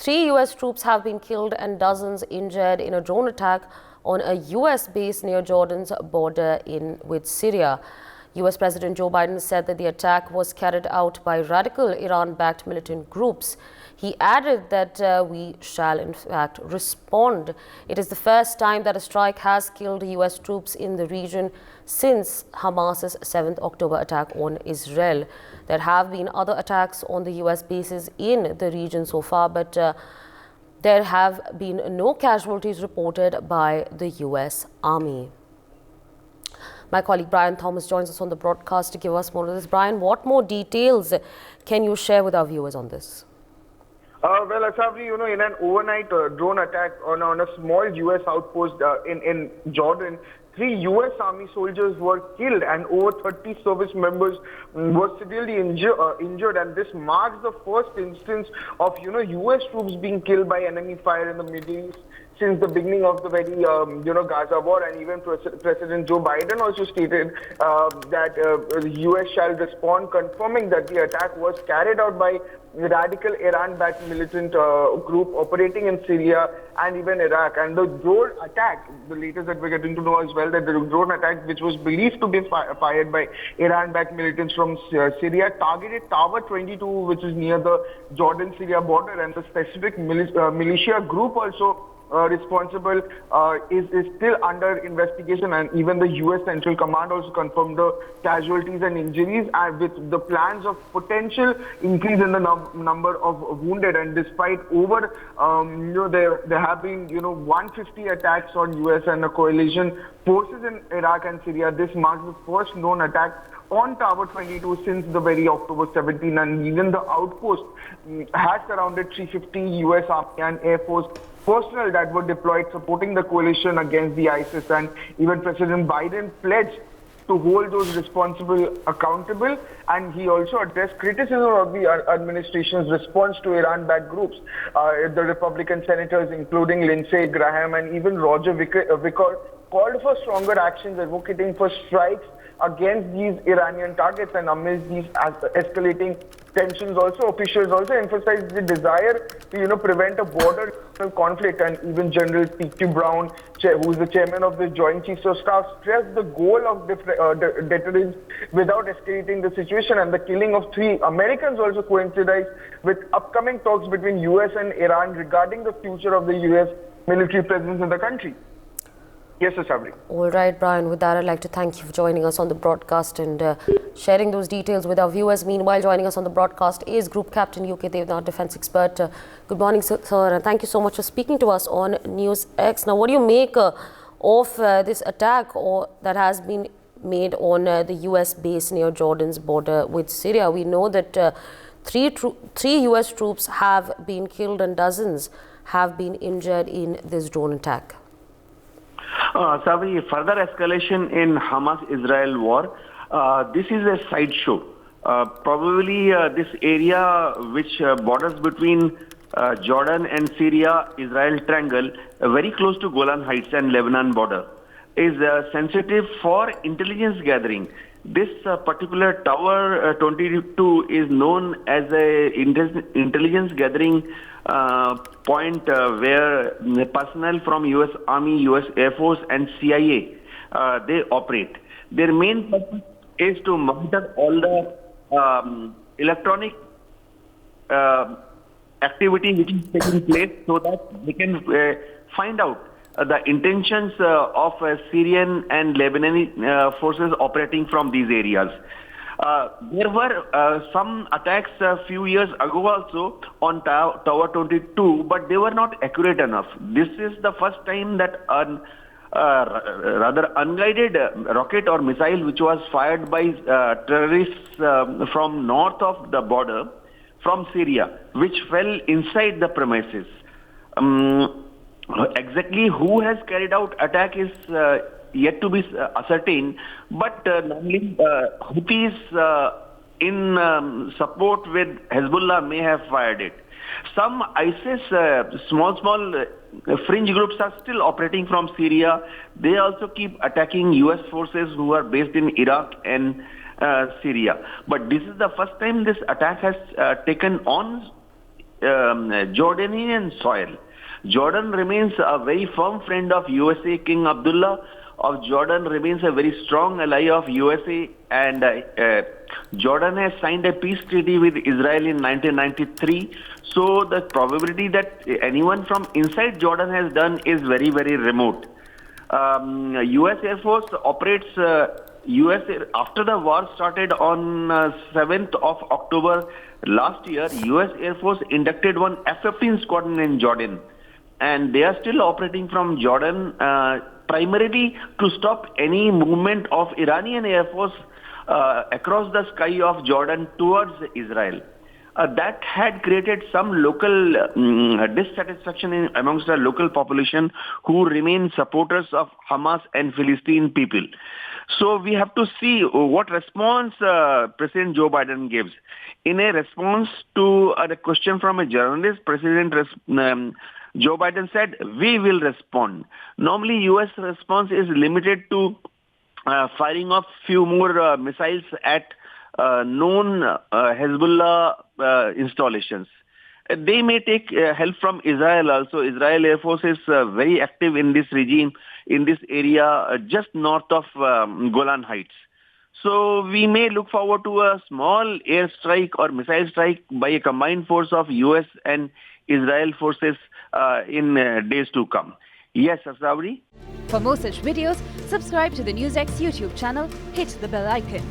3 U.S. troops have been killed and dozens injured in a drone attack on a U.S. base near Jordan's border with Syria. U.S. President Joe Biden said that the attack was carried out by radical Iran-backed militant groups. He added that we shall in fact respond. It is the first time that a strike has killed U.S. troops in the region since Hamas's 7th October attack on Israel. There have been other attacks on the U.S. bases in the region so far, but there have been no casualties reported by the U.S. Army. My colleague Brian Thomas joins us on the broadcast to give us more of this. Brian, what more details can you share with our viewers on this? Well, Asabri, in an overnight drone attack on a small U.S. outpost in Jordan, 3 U.S. Army soldiers were killed and over 30 service members were severely injured. And this marks the first instance of, U.S. troops being killed by enemy fire in the Middle East since the beginning of the very, Gaza war. And even President Joe Biden also stated that the U.S. shall respond, confirming that the attack was carried out by radical Iran-backed militant group operating in Syria and even Iraq. And the drone attack, the latest that we're getting to know as well, that the drone attack, which was believed to be fired by Iran-backed militants from Syria, targeted Tower 22, which is near the Jordan-Syria border, and the specific militia group also responsible is still under investigation, and even the U.S. Central Command also confirmed the casualties and injuries, and with the plans of potential increase in the number of wounded. And despite over, there have been 150 attacks on U.S. and the coalition forces in Iraq and Syria. This marks the first known attack on Tower 22 since the very October 17, and even the outpost has surrounded 350 U.S. Army and Air Force personnel that were deployed supporting the coalition against the ISIS. And even President Biden pledged to hold those responsible accountable, and he also addressed criticism of the administration's response to Iran-backed groups. The Republican senators, including Lindsey Graham and even Roger Wicker, called for stronger actions, advocating for strikes against these Iranian targets. And amidst these escalating tensions, also officials also emphasized the desire to prevent a border conflict. And even General P.Q. Brown, who is the chairman of the Joint Chiefs of Staff, stressed the goal of deterrence without escalating the situation. And the killing of 3 Americans also coincided with upcoming talks between U.S. and Iran regarding the future of the U.S. military presence in the country. Yes, Sabri. All right, Brian. With that, I'd like to thank you for joining us on the broadcast and sharing those details with our viewers. Meanwhile, joining us on the broadcast is Group Captain UK Devnath, defence expert. Good morning, sir, and thank you so much for speaking to us on NewsX. Now, what do you make of this attack that has been made on the US base near Jordan's border with Syria? We know that three US troops have been killed and dozens have been injured in this drone attack. Sabri, further escalation in Hamas-Israel war. This is a sideshow. Probably this area which borders between Jordan and Syria-Israel triangle, very close to Golan Heights and Lebanon border, is sensitive for intelligence gathering. This particular Tower 22 is known as a intelligence gathering point where personnel from U.S. Army, U.S. Air Force and CIA, they operate. Their main purpose is to monitor all the electronic activity which is taking place so that they can find out the intentions of Syrian and Lebanese forces operating from these areas. There were some attacks a few years ago also on Tower 22, but they were not accurate enough. This is the first time that rather unguided rocket or missile which was fired by terrorists from north of the border from Syria, which fell inside the premises. Exactly who has carried out attack is yet to be ascertained, but normally Houthis in support with Hezbollah may have fired it. Some ISIS small fringe groups are still operating from Syria. They also keep attacking US forces who are based in Iraq and Syria. But this is the first time this attack has taken on Jordanian soil. Jordan remains a very firm friend of USA. King Abdullah of Jordan remains a very strong ally of USA, and Jordan has signed a peace treaty with Israel in 1993. So the probability that anyone from inside Jordan has done is very, very remote. U.S. Air Force operates. After the war started on 7th of October last year, U.S. Air Force inducted one F-15 squadron in Jordan, and they are still operating from Jordan, primarily to stop any movement of Iranian Air Force across the sky of Jordan towards Israel. That had created some local dissatisfaction amongst the local population who remain supporters of Hamas and Philistine people. So we have to see what response President Joe Biden gives. In a response to a question from a journalist, Joe Biden said, "We will respond." Normally, U.S. response is limited to firing off few more missiles at known Hezbollah installations. They may take help from Israel also. Israel Air Force is very active in this regime, in this area just north of Golan Heights. So we may look forward to a small airstrike or missile strike by a combined force of US and Israel forces in days to come. Yes, Asawri? For more such videos, subscribe to the NewsX YouTube channel, hit the bell icon.